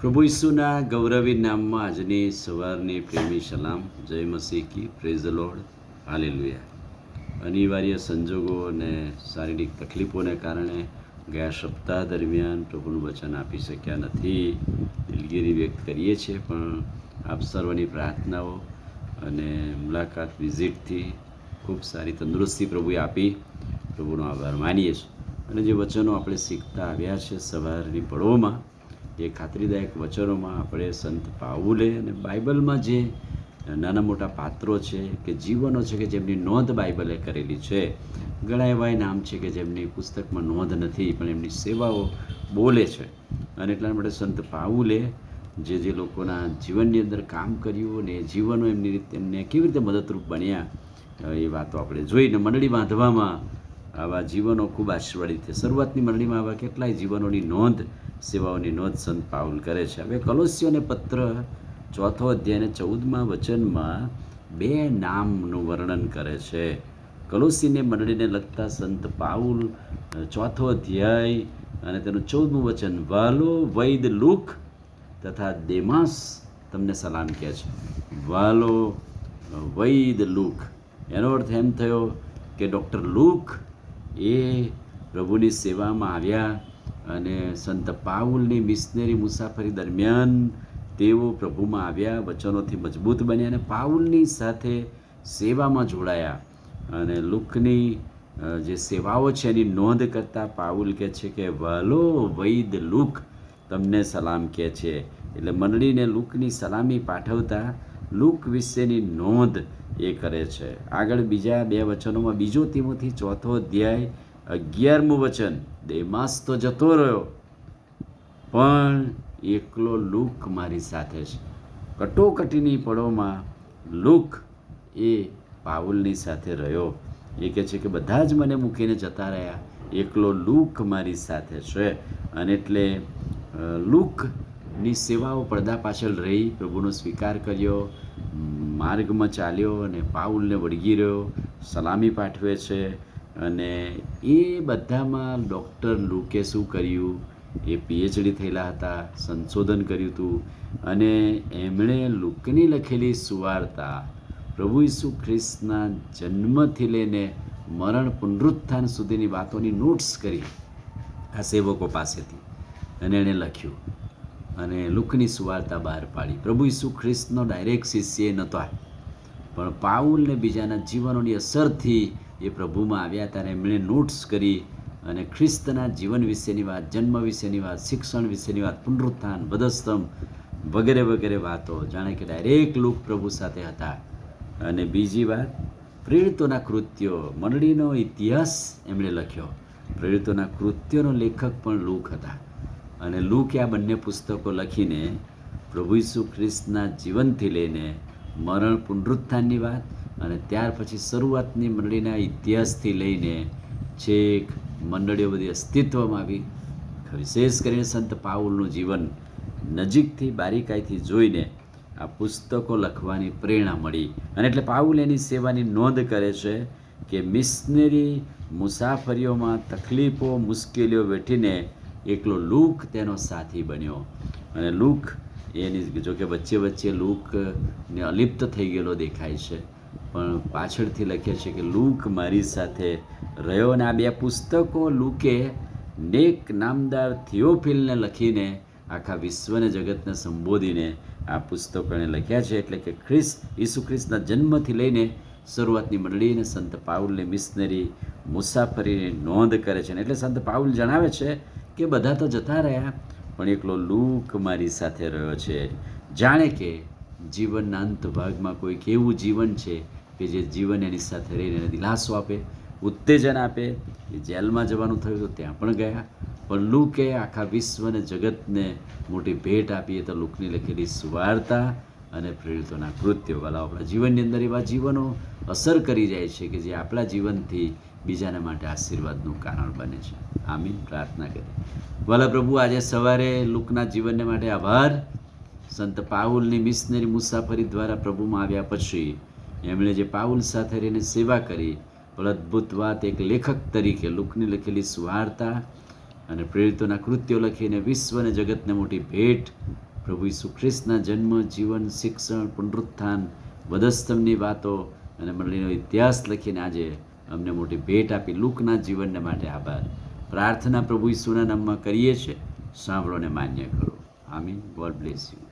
પ્રભુ ઈસુના ગૌરવી નામમાં આજની સવારની પ્રેમી સલામ. જય મસીહ કી, પ્રેઝ ધ લોર્ડ, હાલેલુયા. અનિવાર્ય સંજોગો અને શારીરિક તકલીફોને કારણે ગયા સપ્તાહ દરમિયાન પ્રભુનું વચન આપી શક્યા નથી. દિલગીરી વ્યક્ત કરીએ છીએ, પણ આપ સર્વની પ્રાર્થનાઓ અને મુલાકાત વિઝિટથી ખૂબ સારી તંદુરસ્તી પ્રભુએ આપી. પ્રભુનો આભાર માનીએ છીએ. અને જે વચનો આપણે શીખતા આવ્યા છે સવારની પળોમાં, એ ખાતરીદાયક વચનોમાં આપણે સંત પાઉલે અને બાઇબલમાં જે નાના મોટા પાત્રો છે કે જીવનો છે કે જેમની નોંધ બાઇબલે કરેલી છે. ઘણા એવા નામ છે કે જેમની પુસ્તકમાં નોંધ નથી, પણ એમની સેવાઓ બોલે છે. અને એટલા માટે સંત પાઉલે જે લોકોના જીવનની અંદર કામ કર્યું અને એ જીવનો એમની રીતે એમને કેવી રીતે મદદરૂપ બન્યા, એ વાતો આપણે જોઈને મંડળી બાંધવામાં આવા જીવનો ખૂબ આશીર્વાદિત છે. શરૂઆતની મંડળીમાં આવા કેટલાય જીવનોની નોંધ, સેવાઓની નોંધ સંત પાઉલ કરે છે. હવે કોલોસીઓને પત્ર 4 અધ્યાય અને 14મા વચનમાં 2 નામનું વર્ણન કરે છે. કોલોસીને મંડળીને લગતા સંત પાઉલ 4 અધ્યાય અને તેનું 14મું વચન, વાલો વૈદ લુક તથા દેમાસ તમને સલામ કહે છે. વાલો વૈદ લુક, એનો અર્થ એમ થયો કે ડૉક્ટર લુક એ પ્રભુની સેવામાં આવ્યા અને સંત પાઉલની મિશનરી મુસાફરી દરમિયાન તેઓ પ્રભુમાં આવ્યા, વચનોથી મજબૂત બન્યા અને પાઉલની સાથે સેવામાં જોડાયા. અને લુકની જે સેવાઓ છે એની નોંધ કરતાં પાઉલ કહે છે કે વાલો વૈદ લુક તમને સલામ કહે છે. એટલે મંડળીને લુકની સલામી પાઠવતા લુક વિશેની નોંધ એ કરે છે. આગળ બીજા 2 વચનોમાં 2 તીમોથી 4 અધ્યાય 11મું વચન, દેમાસ તો જતો રહ્યો પણ એકલો લુક મારી સાથે છે. કટોકટીની પળોમાં લુક એ પાઉલની સાથે રહ્યો. એ કહે છે કે બધા જ મને મૂકીને જતા રહ્યા, એકલો લુક મારી સાથે છે. અને એટલે લુકની સેવાઓ પડદા પાછળ રહી, પ્રભુનો સ્વીકાર કર્યો, માર્ગમાં ચાલ્યો અને પાઉલને વળગી રહ્યો, સલામી પાઠવે છે. અને એ બધામાં ડૉક્ટર લુકે શું કર્યું, એ પીએચડી થયેલા હતા, સંશોધન કર્યું હતું અને એમણે લુકની લખેલી સુવાર્તા પ્રભુ ઈસુ ખ્રિસ્તના જન્મથી લઈને મરણ પુનરુત્થાન સુધીની વાતોની નોટ્સ કરી આ સેવકો પાસેથી, અને એણે લખ્યું અને લુકની સુવાર્તા બહાર પાડી. પ્રભુ ઈસુ ખ્રિસ્તનો ડાયરેક્ટ શિષ્ય એ નહોતો, પણ પાઉલને બીજાના જીવનોની અસરથી એ પ્રભુમાં આવ્યા ત્યારે એમણે નોટ્સ કરી અને ખ્રિસ્તના જીવન વિશેની વાત, જન્મ વિશેની વાત, શિક્ષણ વિશેની વાત, પુનરુત્થાન, વધસ્તંભ વગેરે વગેરે વાતો, જાણે કે ડાયરેક્ટ લુક પ્રભુ સાથે હતા. અને બીજી વાત, પ્રેરિતોના કૃત્યો, મંડળીનો ઇતિહાસ એમણે લખ્યો. પ્રેરિતોના કૃત્યોનો લેખક પણ લુક હતા. અને લુકે આ બંને પુસ્તકો લખીને પ્રભુ ઈસુ ખ્રિસ્તના જીવનથી લઈને મરણ પુનરુત્થાનની વાત અને ત્યાર પછી શરૂઆતની મંડળીના ઇતિહાસથી લઈને છેક મંડળીઓ બધી અસ્તિત્વમાં આવી, વિશેષ કરીને સંત પાઉલનું જીવન નજીકથી બારીકાઈથી જોઈને આ પુસ્તકો લખવાની પ્રેરણા મળી. અને એટલે પાઉલ એની સેવાની નોંધ કરે છે કે મિશનરી મુસાફરીઓમાં તકલીફો, મુશ્કેલીઓ વેઠીને એકલો લુક તેનો સાથી બન્યો. અને લુક એની જો કે વચ્ચે વચ્ચે લુકને અલિપ્ત થઈ ગયેલો દેખાય છે, પણ પાછળથી લખે છે કે લુક મારી સાથે રહ્યો. અને આ 2 પુસ્તકો લુકે નેક નામદાર થિયોફિલને લખીને આખા વિશ્વને, જગતને સંબોધીને આ પુસ્તકોને લખ્યા છે. એટલે કે ઈસુ ખ્રિસ્તના જન્મથી લઈને શરૂઆતની મંડળીને સંત પાઉલની મિશનરી મુસાફરીની નોંધ કરે છે. એટલે સંત પાઉલ જણાવે છે કે બધા તો જતા રહ્યા, પણ એકલો લુક મારી સાથે રહ્યો છે. જાણે કે જીવનના અંત ભાગમાં કોઈક એવું જીવન છે કે જે જીવન એની સાથે રહીને એને દિલાસો આપે, ઉત્તેજન આપે. એ જેલમાં જવાનું થયું તો ત્યાં પણ ગયા, પણ લુકે આખા વિશ્વને, જગતને મોટી ભેટ આપી. તો લુકની લખેલી સુવાર્તા અને પ્રેરિતોના કૃત્યો. વાલા, આપણા જીવનની અંદર એવા જીવનો અસર કરી જાય છે કે જે આપણા જીવનથી બીજાના માટે આશીર્વાદનું કારણ બને છે. આમીન. પ્રાર્થના કરીએ. વાલા પ્રભુ, આજે સવારે લુકના જીવનને માટે આભાર. સંત પાઉલની મિશનરી મુસાફરી દ્વારા પ્રભુમાં આવ્યા પછી એમણે જે પાઉલ સાથે રહીને સેવા કરી, પણ અદ્ભુત વાત, એક લેખક તરીકે લુકની લખેલી સુવાર્તા અને પ્રેરિતોના કૃત્યો લખીને વિશ્વ અને જગતને મોટી ભેટ પ્રભુ ઈસુ ખ્રિસ્તના જન્મ, જીવન, શિક્ષણ, પુનરુત્થાન, વધસ્તંભની વાતો અને મંડળીનો ઇતિહાસ લખીને આજે અમને મોટી ભેટ આપી. લુકના જીવનને માટે આભાર. પ્રાર્થના પ્રભુ ઈસુના નામમાં કરીએ છીએ, સાંભળો ને માન્ય કરો. આમીન. God bless you.